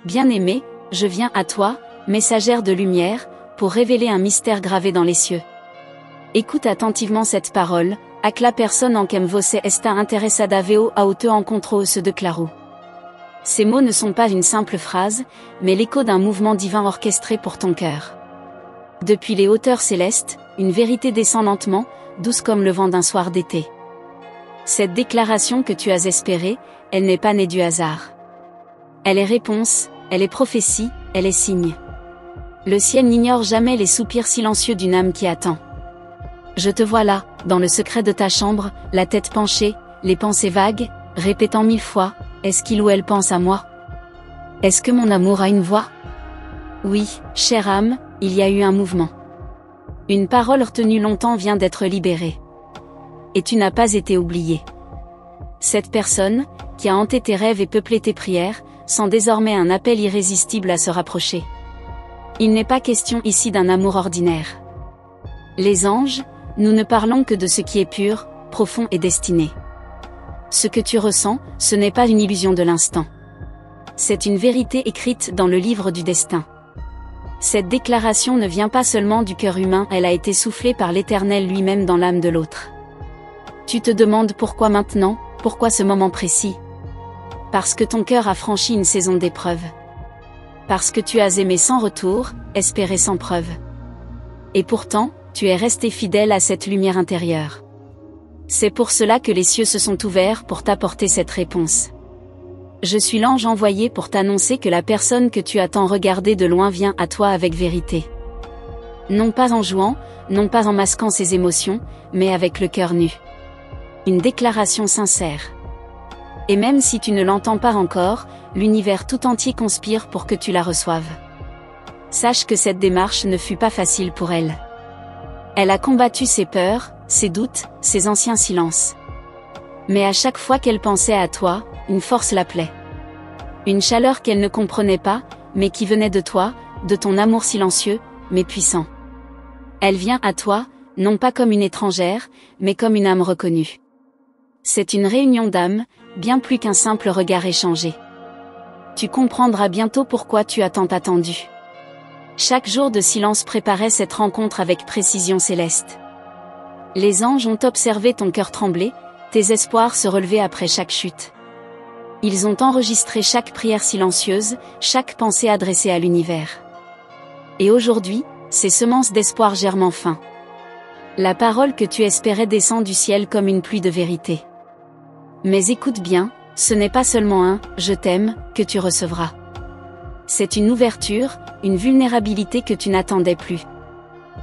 Bien-aimé, je viens à toi, messagère de lumière, pour révéler un mystère gravé dans les cieux. Écoute attentivement cette parole, ac la personne en quem você está interessada veo ao te encontro se declaro. Ces mots ne sont pas une simple phrase, mais l'écho d'un mouvement divin orchestré pour ton cœur. Depuis les hauteurs célestes, une vérité descend lentement, douce comme le vent d'un soir d'été. Cette déclaration que tu as espérée, elle n'est pas née du hasard. Elle est réponse, elle est prophétie, elle est signe. Le ciel n'ignore jamais les soupirs silencieux d'une âme qui attend. Je te vois là, dans le secret de ta chambre, la tête penchée, les pensées vagues, répétant 1000 fois, est-ce qu'il ou elle pense à moi? Est-ce que mon amour a une voix? Oui, chère âme, il y a eu un mouvement. Une parole retenue longtemps vient d'être libérée. Et tu n'as pas été oublié. Cette personne, qui a hanté tes rêves et peuplé tes prières, sent désormais un appel irrésistible à se rapprocher. Il n'est pas question ici d'un amour ordinaire. Les anges, nous ne parlons que de ce qui est pur, profond et destiné. Ce que tu ressens, ce n'est pas une illusion de l'instant. C'est une vérité écrite dans le livre du destin. Cette déclaration ne vient pas seulement du cœur humain, elle a été soufflée par l'Éternel lui-même dans l'âme de l'autre. Tu te demandes pourquoi maintenant, pourquoi ce moment précis? Parce que ton cœur a franchi une saison d'épreuves. Parce que tu as aimé sans retour, espéré sans preuve. Et pourtant, tu es resté fidèle à cette lumière intérieure. C'est pour cela que les cieux se sont ouverts pour t'apporter cette réponse. Je suis l'ange envoyé pour t'annoncer que la personne que tu as tant regardée de loin vient à toi avec vérité. Non pas en jouant, non pas en masquant ses émotions, mais avec le cœur nu. Une déclaration sincère. Et même si tu ne l'entends pas encore, l'univers tout entier conspire pour que tu la reçoives. Sache que cette démarche ne fut pas facile pour elle. Elle a combattu ses peurs, ses doutes, ses anciens silences. Mais à chaque fois qu'elle pensait à toi, une force l'appelait. Une chaleur qu'elle ne comprenait pas, mais qui venait de toi, de ton amour silencieux, mais puissant. Elle vient à toi, non pas comme une étrangère, mais comme une âme reconnue. C'est une réunion d'âmes, bien plus qu'un simple regard échangé. Tu comprendras bientôt pourquoi tu as tant attendu. Chaque jour de silence préparait cette rencontre avec précision céleste. Les anges ont observé ton cœur trembler, tes espoirs se relever après chaque chute. Ils ont enregistré chaque prière silencieuse, chaque pensée adressée à l'univers. Et aujourd'hui, ces semences d'espoir germent enfin. La parole que tu espérais descend du ciel comme une pluie de vérité. Mais écoute bien, ce n'est pas seulement un « je t'aime » que tu recevras. C'est une ouverture, une vulnérabilité que tu n'attendais plus.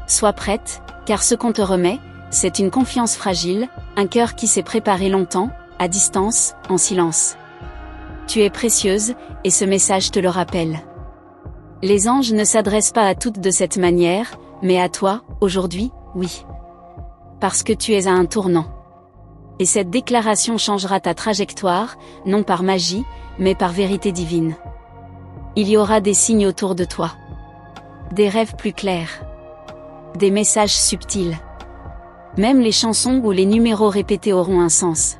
Sois prête, car ce qu'on te remet, c'est une confiance fragile, un cœur qui s'est préparé longtemps, à distance, en silence. Tu es précieuse, et ce message te le rappelle. Les anges ne s'adressent pas à toutes de cette manière, mais à toi, aujourd'hui, oui. Parce que tu es à un tournant. Et cette déclaration changera ta trajectoire, non par magie, mais par vérité divine. Il y aura des signes autour de toi. Des rêves plus clairs. Des messages subtils. Même les chansons ou les numéros répétés auront un sens.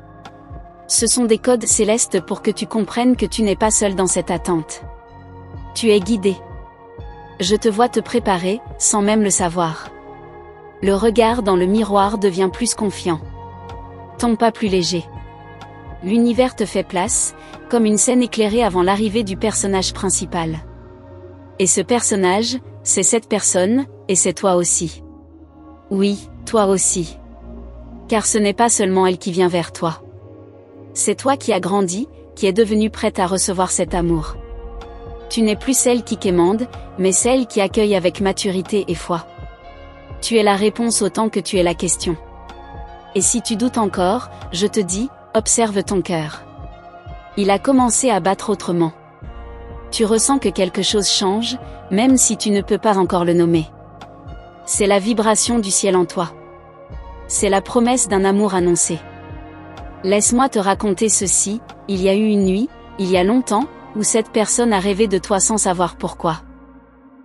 Ce sont des codes célestes pour que tu comprennes que tu n'es pas seul dans cette attente. Tu es guidé. Je te vois te préparer, sans même le savoir. Le regard dans le miroir devient plus confiant. Ton pas plus léger. L'univers te fait place, comme une scène éclairée avant l'arrivée du personnage principal. Et ce personnage, c'est cette personne, et c'est toi aussi. Oui, toi aussi. Car ce n'est pas seulement elle qui vient vers toi. C'est toi qui as grandi, qui est devenue prête à recevoir cet amour. Tu n'es plus celle qui quémande, mais celle qui accueille avec maturité et foi. Tu es la réponse autant que tu es la question. Et si tu doutes encore, je te dis, observe ton cœur. Il a commencé à battre autrement. Tu ressens que quelque chose change, même si tu ne peux pas encore le nommer. C'est la vibration du ciel en toi. C'est la promesse d'un amour annoncé. Laisse-moi te raconter ceci, il y a eu une nuit, il y a longtemps, où cette personne a rêvé de toi sans savoir pourquoi.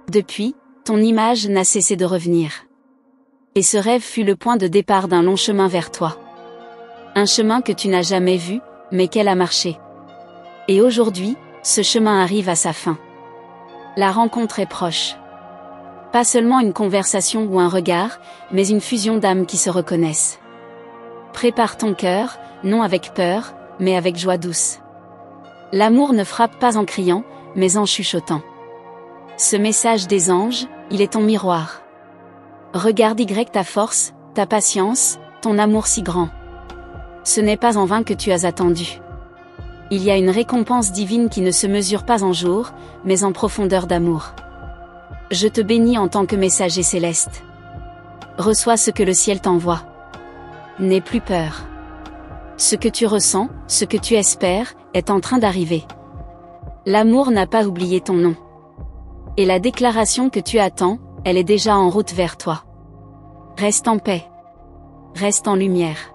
Depuis, ton image n'a cessé de revenir. Et ce rêve fut le point de départ d'un long chemin vers toi. Un chemin que tu n'as jamais vu, mais qu'elle a marché. Et aujourd'hui, ce chemin arrive à sa fin. La rencontre est proche. Pas seulement une conversation ou un regard, mais une fusion d'âmes qui se reconnaissent. Prépare ton cœur, non avec peur, mais avec joie douce. L'amour ne frappe pas en criant, mais en chuchotant. Ce message des anges, il est ton miroir. Regarde ta force, ta patience, ton amour si grand. Ce n'est pas en vain que tu as attendu. Il y a une récompense divine qui ne se mesure pas en jours, mais en profondeur d'amour. Je te bénis en tant que messager céleste. Reçois ce que le ciel t'envoie. N'aie plus peur. Ce que tu ressens, ce que tu espères, est en train d'arriver. L'amour n'a pas oublié ton nom. Et la déclaration que tu attends, elle est déjà en route vers toi. Reste en paix. Reste en lumière.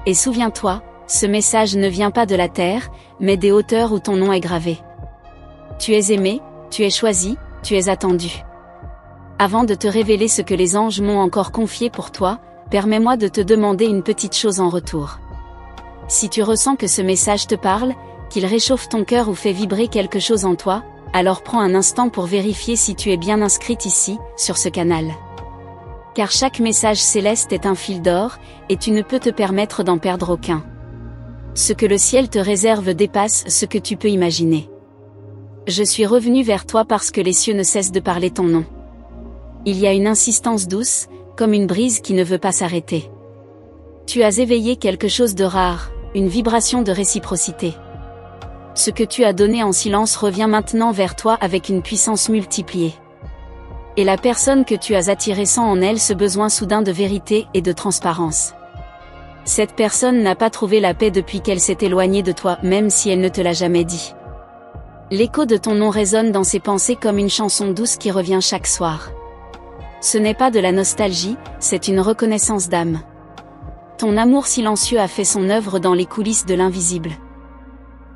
Et souviens-toi, ce message ne vient pas de la terre, mais des hauteurs où ton nom est gravé. Tu es aimé, tu es choisi, tu es attendu. Avant de te révéler ce que les anges m'ont encore confié pour toi, permets-moi de te demander une petite chose en retour. Si tu ressens que ce message te parle, qu'il réchauffe ton cœur ou fait vibrer quelque chose en toi, alors prends un instant pour vérifier si tu es bien inscrite ici, sur ce canal. Car chaque message céleste est un fil d'or, et tu ne peux te permettre d'en perdre aucun. Ce que le ciel te réserve dépasse ce que tu peux imaginer. Je suis revenu vers toi parce que les cieux ne cessent de parler ton nom. Il y a une insistance douce, comme une brise qui ne veut pas s'arrêter. Tu as éveillé quelque chose de rare, une vibration de réciprocité. Ce que tu as donné en silence revient maintenant vers toi avec une puissance multipliée. Et la personne que tu as attirée sent en elle ce besoin soudain de vérité et de transparence. Cette personne n'a pas trouvé la paix depuis qu'elle s'est éloignée de toi, même si elle ne te l'a jamais dit. L'écho de ton nom résonne dans ses pensées comme une chanson douce qui revient chaque soir. Ce n'est pas de la nostalgie, c'est une reconnaissance d'âme. Ton amour silencieux a fait son œuvre dans les coulisses de l'invisible.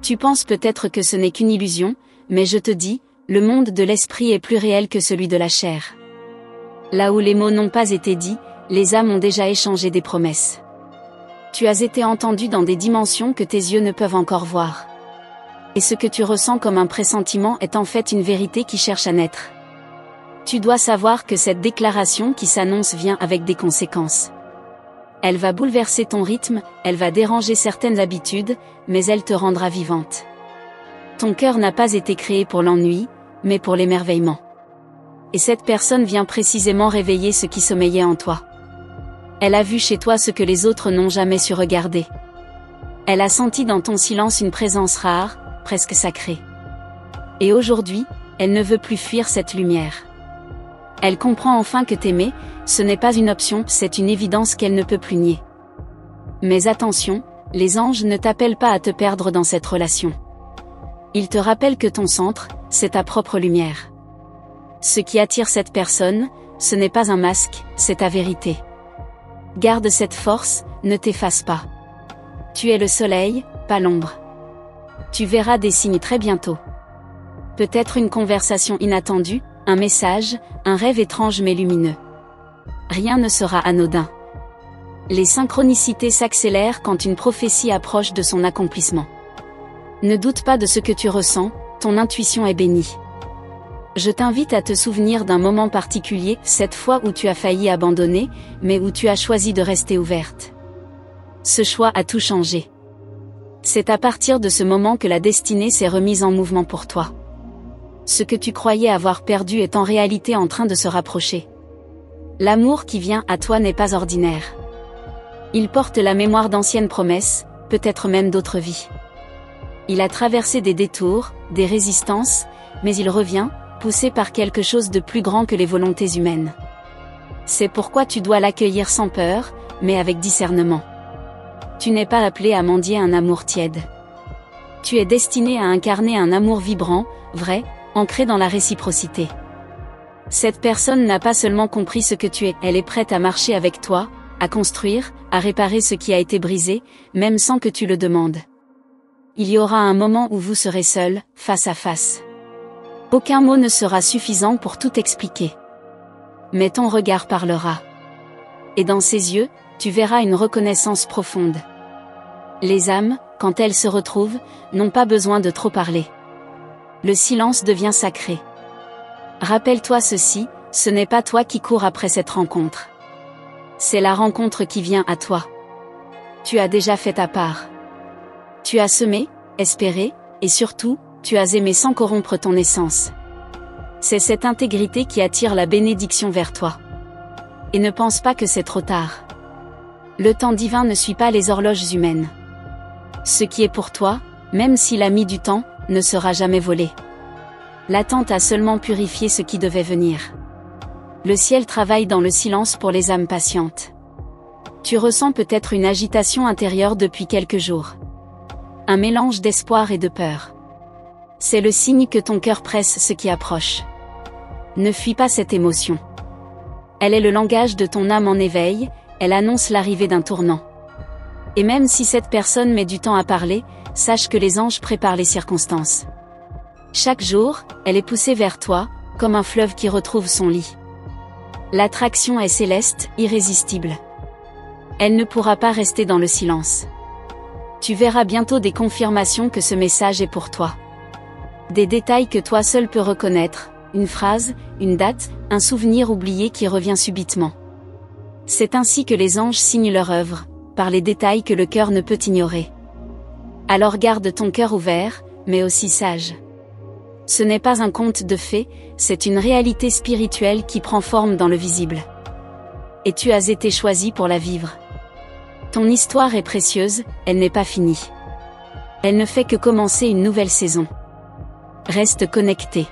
Tu penses peut-être que ce n'est qu'une illusion, mais je te dis, le monde de l'esprit est plus réel que celui de la chair. Là où les mots n'ont pas été dits, les âmes ont déjà échangé des promesses. Tu as été entendu dans des dimensions que tes yeux ne peuvent encore voir. Et ce que tu ressens comme un pressentiment est en fait une vérité qui cherche à naître. Tu dois savoir que cette déclaration qui s'annonce vient avec des conséquences. Elle va bouleverser ton rythme, elle va déranger certaines habitudes, mais elle te rendra vivante. Ton cœur n'a pas été créé pour l'ennui, mais pour l'émerveillement. Et cette personne vient précisément réveiller ce qui sommeillait en toi. Elle a vu chez toi ce que les autres n'ont jamais su regarder. Elle a senti dans ton silence une présence rare, presque sacrée. Et aujourd'hui, elle ne veut plus fuir cette lumière. Elle comprend enfin que t'aimer, ce n'est pas une option, c'est une évidence qu'elle ne peut plus nier. Mais attention, les anges ne t'appellent pas à te perdre dans cette relation. Ils te rappellent que ton centre, c'est ta propre lumière. Ce qui attire cette personne, ce n'est pas un masque, c'est ta vérité. Garde cette force, ne t'efface pas. Tu es le soleil, pas l'ombre. Tu verras des signes très bientôt. Peut-être une conversation inattendue, un message, un rêve étrange mais lumineux. Rien ne sera anodin. Les synchronicités s'accélèrent quand une prophétie approche de son accomplissement. Ne doute pas de ce que tu ressens, ton intuition est bénie. Je t'invite à te souvenir d'un moment particulier, cette fois où tu as failli abandonner, mais où tu as choisi de rester ouverte. Ce choix a tout changé. C'est à partir de ce moment que la destinée s'est remise en mouvement pour toi. Ce que tu croyais avoir perdu est en réalité en train de se rapprocher. L'amour qui vient à toi n'est pas ordinaire. Il porte la mémoire d'anciennes promesses, peut-être même d'autres vies. Il a traversé des détours, des résistances, mais il revient, poussé par quelque chose de plus grand que les volontés humaines. C'est pourquoi tu dois l'accueillir sans peur, mais avec discernement. Tu n'es pas appelé à mendier un amour tiède. Tu es destiné à incarner un amour vibrant, vrai, ancré dans la réciprocité. Cette personne n'a pas seulement compris ce que tu es, elle est prête à marcher avec toi, à construire, à réparer ce qui a été brisé, même sans que tu le demandes. Il y aura un moment où vous serez seuls, face à face. Aucun mot ne sera suffisant pour tout expliquer. Mais ton regard parlera. Et dans ses yeux, tu verras une reconnaissance profonde. Les âmes, quand elles se retrouvent, n'ont pas besoin de trop parler. Le silence devient sacré. Rappelle-toi ceci, ce n'est pas toi qui cours après cette rencontre. C'est la rencontre qui vient à toi. Tu as déjà fait ta part. Tu as semé, espéré, et surtout, tu as aimé sans corrompre ton essence. C'est cette intégrité qui attire la bénédiction vers toi. Et ne pense pas que c'est trop tard. Le temps divin ne suit pas les horloges humaines. Ce qui est pour toi, même s'il a mis du temps, ne sera jamais volé. L'attente a seulement purifié ce qui devait venir. Le ciel travaille dans le silence pour les âmes patientes. Tu ressens peut-être une agitation intérieure depuis quelques jours. Un mélange d'espoir et de peur. C'est le signe que ton cœur presse ce qui approche. Ne fuis pas cette émotion. Elle est le langage de ton âme en éveil, elle annonce l'arrivée d'un tournant. Et même si cette personne met du temps à parler, sache que les anges préparent les circonstances. Chaque jour, elle est poussée vers toi, comme un fleuve qui retrouve son lit. L'attraction est céleste, irrésistible. Elle ne pourra pas rester dans le silence. Tu verras bientôt des confirmations que ce message est pour toi. Des détails que toi seul peux reconnaître, une phrase, une date, un souvenir oublié qui revient subitement. C'est ainsi que les anges signent leur œuvre, par les détails que le cœur ne peut ignorer. Alors garde ton cœur ouvert, mais aussi sage. Ce n'est pas un conte de fées, c'est une réalité spirituelle qui prend forme dans le visible. Et tu as été choisi pour la vivre. Ton histoire est précieuse, elle n'est pas finie. Elle ne fait que commencer une nouvelle saison. Reste connecté.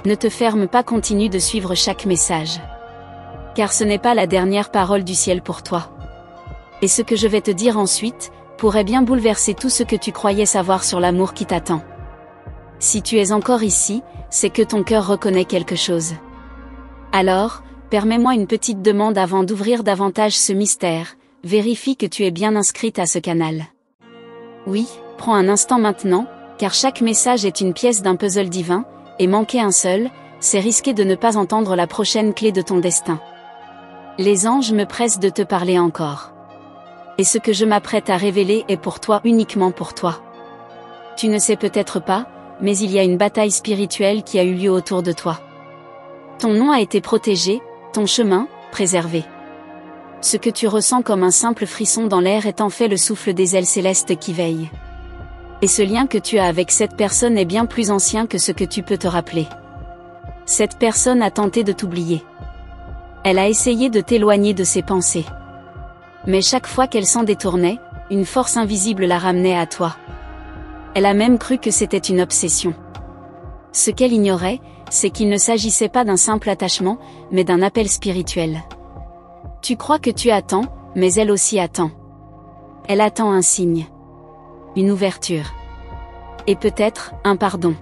Ne te ferme pas, continue de suivre chaque message. Car ce n'est pas la dernière parole du ciel pour toi. Et ce que je vais te dire ensuite, pourrait bien bouleverser tout ce que tu croyais savoir sur l'amour qui t'attend. Si tu es encore ici, c'est que ton cœur reconnaît quelque chose. Alors, permets-moi une petite demande avant d'ouvrir davantage ce mystère, vérifie que tu es bien inscrite à ce canal. Oui, prends un instant maintenant, car chaque message est une pièce d'un puzzle divin, et manquer un seul, c'est risquer de ne pas entendre la prochaine clé de ton destin. Les anges me pressent de te parler encore. Et ce que je m'apprête à révéler est pour toi, uniquement pour toi. Tu ne sais peut-être pas, mais il y a une bataille spirituelle qui a eu lieu autour de toi. Ton nom a été protégé, ton chemin, préservé. Ce que tu ressens comme un simple frisson dans l'air est en fait le souffle des ailes célestes qui veillent. Et ce lien que tu as avec cette personne est bien plus ancien que ce que tu peux te rappeler. Cette personne a tenté de t'oublier. Elle a essayé de t'éloigner de ses pensées. Mais chaque fois qu'elle s'en détournait, une force invisible la ramenait à toi. Elle a même cru que c'était une obsession. Ce qu'elle ignorait, c'est qu'il ne s'agissait pas d'un simple attachement, mais d'un appel spirituel. Tu crois que tu attends, mais elle aussi attend. Elle attend un signe. Une ouverture. Et peut-être, un pardon.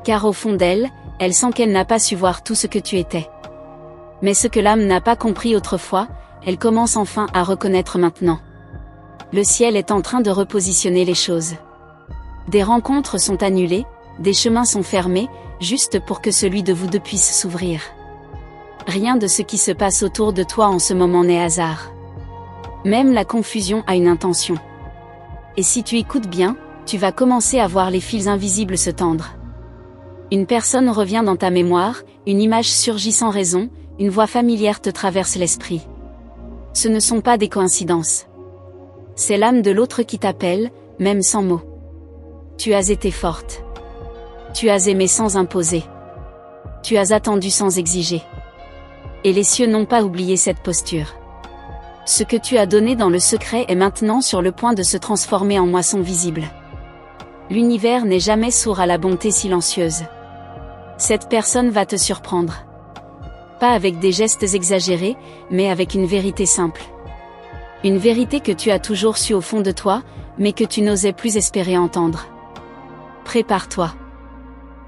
Car au fond d'elle, elle sent qu'elle n'a pas su voir tout ce que tu étais. Mais ce que l'âme n'a pas compris autrefois, elle commence enfin à reconnaître maintenant. Le ciel est en train de repositionner les choses. Des rencontres sont annulées, des chemins sont fermés, juste pour que celui de vous deux puisse s'ouvrir. Rien de ce qui se passe autour de toi en ce moment n'est hasard. Même la confusion a une intention. Et si tu écoutes bien, tu vas commencer à voir les fils invisibles se tendre. Une personne revient dans ta mémoire, une image surgit sans raison, une voix familière te traverse l'esprit. Ce ne sont pas des coïncidences. C'est l'âme de l'autre qui t'appelle, même sans mots. Tu as été forte. Tu as aimé sans imposer. Tu as attendu sans exiger. Et les cieux n'ont pas oublié cette posture. Ce que tu as donné dans le secret est maintenant sur le point de se transformer en moisson visible. L'univers n'est jamais sourd à la bonté silencieuse. Cette personne va te surprendre. Pas avec des gestes exagérés, mais avec une vérité simple. Une vérité que tu as toujours su au fond de toi, mais que tu n'osais plus espérer entendre. Prépare-toi.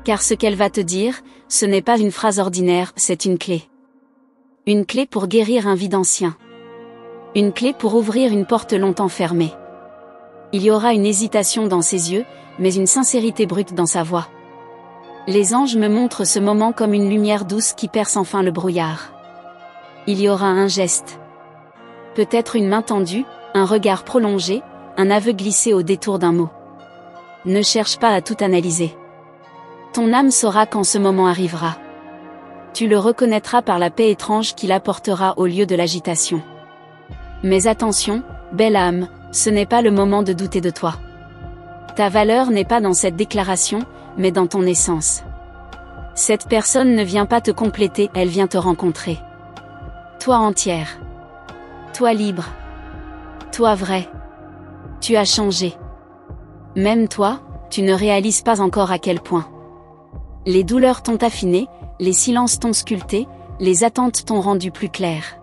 Car ce qu'elle va te dire, ce n'est pas une phrase ordinaire, c'est une clé. Une clé pour guérir un vide ancien. Une clé pour ouvrir une porte longtemps fermée. Il y aura une hésitation dans ses yeux, mais une sincérité brute dans sa voix. Les anges me montrent ce moment comme une lumière douce qui perce enfin le brouillard. Il y aura un geste. Peut-être une main tendue, un regard prolongé, un aveu glissé au détour d'un mot. Ne cherche pas à tout analyser. Ton âme saura quand ce moment arrivera. Tu le reconnaîtras par la paix étrange qu'il apportera au lieu de l'agitation. Mais attention, belle âme, ce n'est pas le moment de douter de toi. Ta valeur n'est pas dans cette déclaration, mais dans ton essence. Cette personne ne vient pas te compléter, elle vient te rencontrer. Toi entière. Toi libre. Toi vrai. Tu as changé. Même toi, tu ne réalises pas encore à quel point. Les douleurs t'ont affiné, les silences t'ont sculpté, les attentes t'ont rendu plus clair.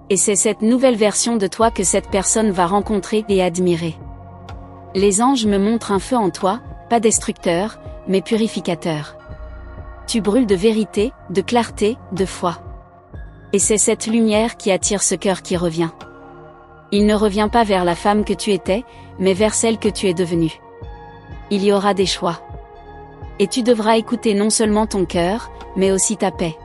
Et c'est cette nouvelle version de toi que cette personne va rencontrer et admirer. Les anges me montrent un feu en toi, pas destructeur, mais purificateur. Tu brûles de vérité, de clarté, de foi. Et c'est cette lumière qui attire ce cœur qui revient. Il ne revient pas vers la femme que tu étais, mais vers celle que tu es devenue. Il y aura des choix. Et tu devras écouter non seulement ton cœur, mais aussi ta paix.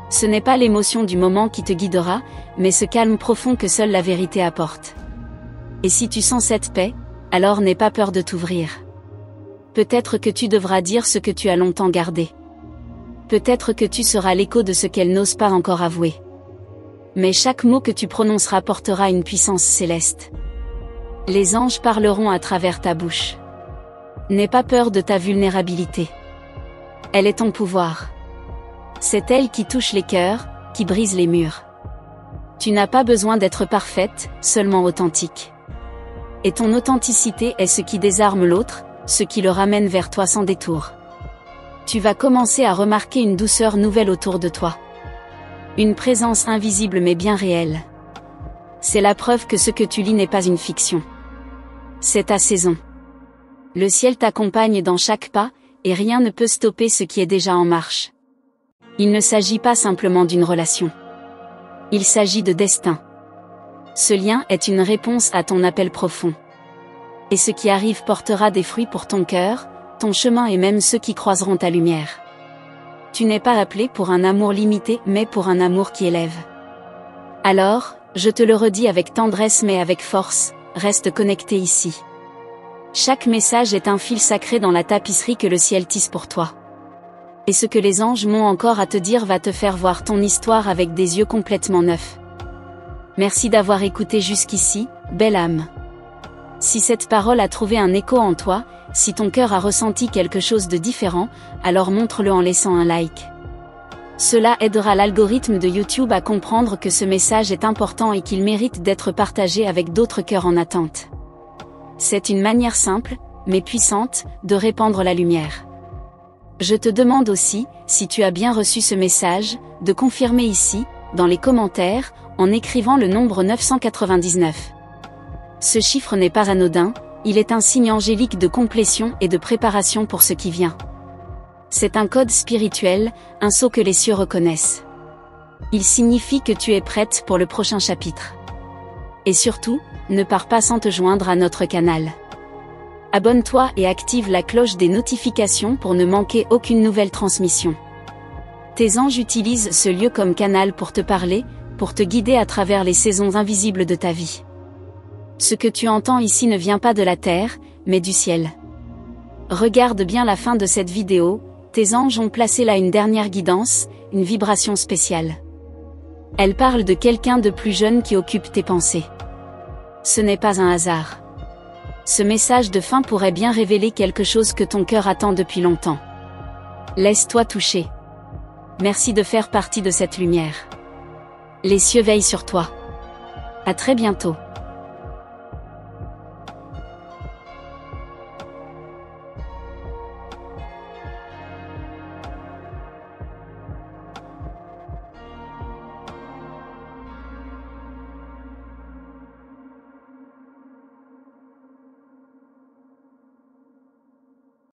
Ce n'est pas l'émotion du moment qui te guidera, mais ce calme profond que seule la vérité apporte. Et si tu sens cette paix, alors n'aie pas peur de t'ouvrir. Peut-être que tu devras dire ce que tu as longtemps gardé. Peut-être que tu seras l'écho de ce qu'elle n'ose pas encore avouer. Mais chaque mot que tu prononceras portera une puissance céleste. Les anges parleront à travers ta bouche. N'aie pas peur de ta vulnérabilité. Elle est ton pouvoir. C'est elle qui touche les cœurs, qui brise les murs. Tu n'as pas besoin d'être parfaite, seulement authentique. Et ton authenticité est ce qui désarme l'autre, ce qui le ramène vers toi sans détour. Tu vas commencer à remarquer une douceur nouvelle autour de toi. Une présence invisible mais bien réelle. C'est la preuve que ce que tu lis n'est pas une fiction. C'est ta saison. Le ciel t'accompagne dans chaque pas, et rien ne peut stopper ce qui est déjà en marche. Il ne s'agit pas simplement d'une relation. Il s'agit de destin. Ce lien est une réponse à ton appel profond. Et ce qui arrive portera des fruits pour ton cœur, ton chemin et même ceux qui croiseront ta lumière. Tu n'es pas appelé pour un amour limité, mais pour un amour qui élève. Alors, je te le redis avec tendresse mais avec force, reste connecté ici. Chaque message est un fil sacré dans la tapisserie que le ciel tisse pour toi. Et ce que les anges m'ont encore à te dire va te faire voir ton histoire avec des yeux complètement neufs. Merci d'avoir écouté jusqu'ici, belle âme. Si cette parole a trouvé un écho en toi, si ton cœur a ressenti quelque chose de différent, alors montre-le en laissant un like. Cela aidera l'algorithme de YouTube à comprendre que ce message est important et qu'il mérite d'être partagé avec d'autres cœurs en attente. C'est une manière simple, mais puissante, de répandre la lumière. Je te demande aussi, si tu as bien reçu ce message, de confirmer ici, dans les commentaires, en écrivant le nombre 999. Ce chiffre n'est pas anodin, il est un signe angélique de complétion et de préparation pour ce qui vient. C'est un code spirituel, un sceau que les cieux reconnaissent. Il signifie que tu es prête pour le prochain chapitre. Et surtout, ne pars pas sans te joindre à notre canal. Abonne-toi et active la cloche des notifications pour ne manquer aucune nouvelle transmission. Tes anges utilisent ce lieu comme canal pour te parler, pour te guider à travers les saisons invisibles de ta vie. Ce que tu entends ici ne vient pas de la terre, mais du ciel. Regarde bien la fin de cette vidéo, tes anges ont placé là une dernière guidance, une vibration spéciale. Elle parle de quelqu'un de plus jeune qui occupe tes pensées. Ce n'est pas un hasard. Ce message de fin pourrait bien révéler quelque chose que ton cœur attend depuis longtemps. Laisse-toi toucher. Merci de faire partie de cette lumière. Les cieux veillent sur toi. À très bientôt.